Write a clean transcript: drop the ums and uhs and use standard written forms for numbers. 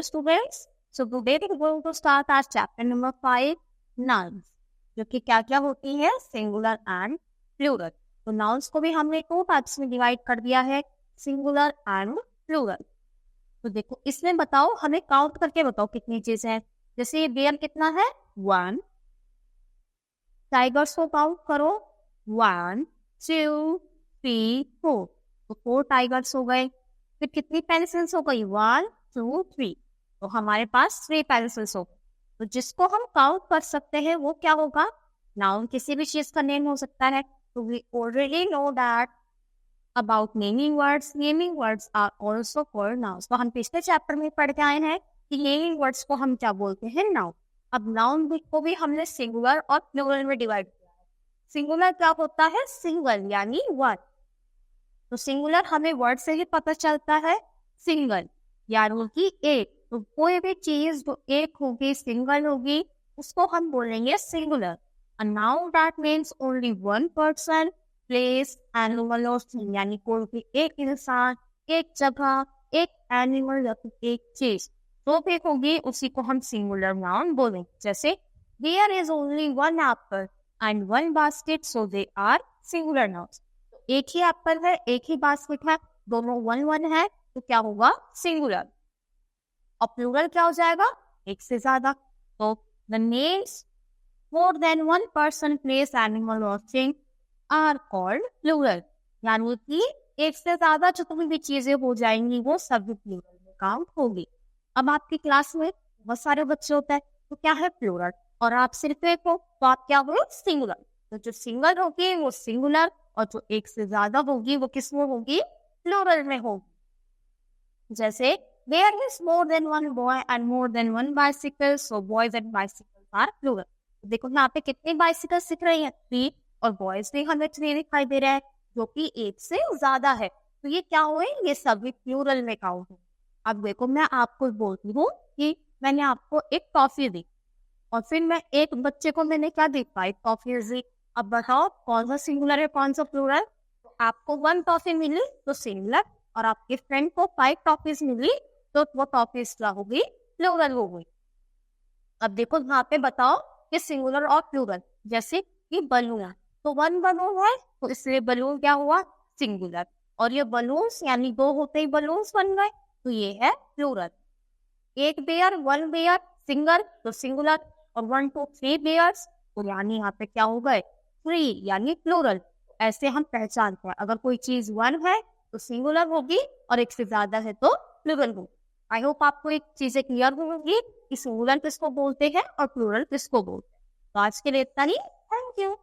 students. So today we are going to start our chapter number 5, nouns, जो कि क्या क्या होती है, सिंगुलर एंड प्लूरल। तो नाउन्स को भी हमने 2 पार्ट्स में डिवाइड कर दिया है, सिंगुलर एंड प्लूरल। तो देखो इसमें बताओ, हमें काउंट करके बताओ कितनी चीजें हैं। जैसे ये बेयर कितना है, 1। टाइगर्स को काउंट करो, 1 2 3 4। तो 4 टाइगर्स हो गए। फिर कितनी पेंसिल्स हो गई, 1 2 3। तो हमारे पास 3 पेंसिल्स हो गए। तो जिसको हम काउंट कर सकते हैं वो क्या होगा, नाउन किसी भी चीज का नेम हो सकता है। तो we already know that about naming words. Naming words are also called nouns. तो हम पिछले चैप्टर में पढ़ के आए हैं कि नेमिंग वर्ड्स को हम क्या बोलते हैं, नाउन। अब नाउन को भी हमने सिंगुलर और प्लूरल में डिवाइड किया है। सिंगुलर क्या होता है, सिंगल यानी वन। तो सिंगुलर हमें वर्ड से ही पता चलता है, सिंगल यानी कि एक। तो कोई भी चीज जो एक होगी, सिंगल होगी, उसको हम बोलेंगे singular. A noun that means only one person, place, animal or thing, यानी कोई भी एक इंसान, एक जगह, एक एनिमल या फिर एक चीज तो भी होगी, उसी को हम सिंगुलर नाउन बोलेंगे। जैसे there is only one apple and one basket, so they are singular nouns। एक ही एप्पल है, एक ही बास्केट है, दोनों 1 1 है, तो क्या होगा, सिंगुलर। और प्लूरल क्या हो जाएगा, एक से ज्यादा। तो the names more than one person, place, animal or thing are called plural। यानी कि एक से ज्यादा जितनी भी चीजें हो जाएंगी वो सभी प्लूरल में काउंट होगी। अब आपकी क्लास में बहुत सारे बच्चे होते हैं, तो क्या है, प्लूरल। और आप सिर्फ एक हो, तो आप क्या हो, सिंगुलर। तो जो सिंगल होगी वो सिंगुलर, और जो एक से ज्यादा होगी वो किस में होगी, प्लूरल में होगी। जैसे there is more than one boy and more than one bicycle, so boys and bicycles are plural। देखो यहाँ पे कितने बाइसिकल दिख रही हैं, 3, और बॉयज भी हमें 3 दिखाई दे रहा है, जो कि एक से ज्यादा है। तो ये क्या हुए, ये सभी प्लूरल में काउंट है। अब देखो मैं आपको बोलती हूँ कि मैंने आपको एक टॉफी दी, और फिर मैं एक बच्चे को मैंने क्या दी, 5 टॉफी दी। अब बताओ कौन सा सिंगुलर है, कौन सा प्लूरल। तो आपको 1 टॉफी मिली तो सिंगुलर, और आपके फ्रेंड को 5 टॉफीज मिली तो वो टॉफीज क्या होगी, प्लूरल हो गई। अब देखो यहाँ पे बताओ कि सिंगुलर और प्लूरल। जैसे कि बलून, तो 1 बलून है तो इसलिए बलून क्या हुआ, सिंगुलर। और ये बलून्स यानी 2 होते ही बलून्स बन गए, तो ये है प्लूरल। एक बेयर, 1 बेयर, सिंगल तो सिंगुलर, और 1 2 3 बेयर्स तो यानी यहाँ पे क्या हो गए, 3 यानी प्लूरल। ऐसे हम पहचानते हैं, अगर कोई चीज 1 है तो सिंगुलर होगी, और एक से ज्यादा है तो प्लूरल होगी। आई होप आपको एक चीजें क्लियर होंगी कि सिंगुलर किसको बोलते हैं और प्लूरल किसको बोलते हैं। तो आज के लिए इतना ही, थैंक यू।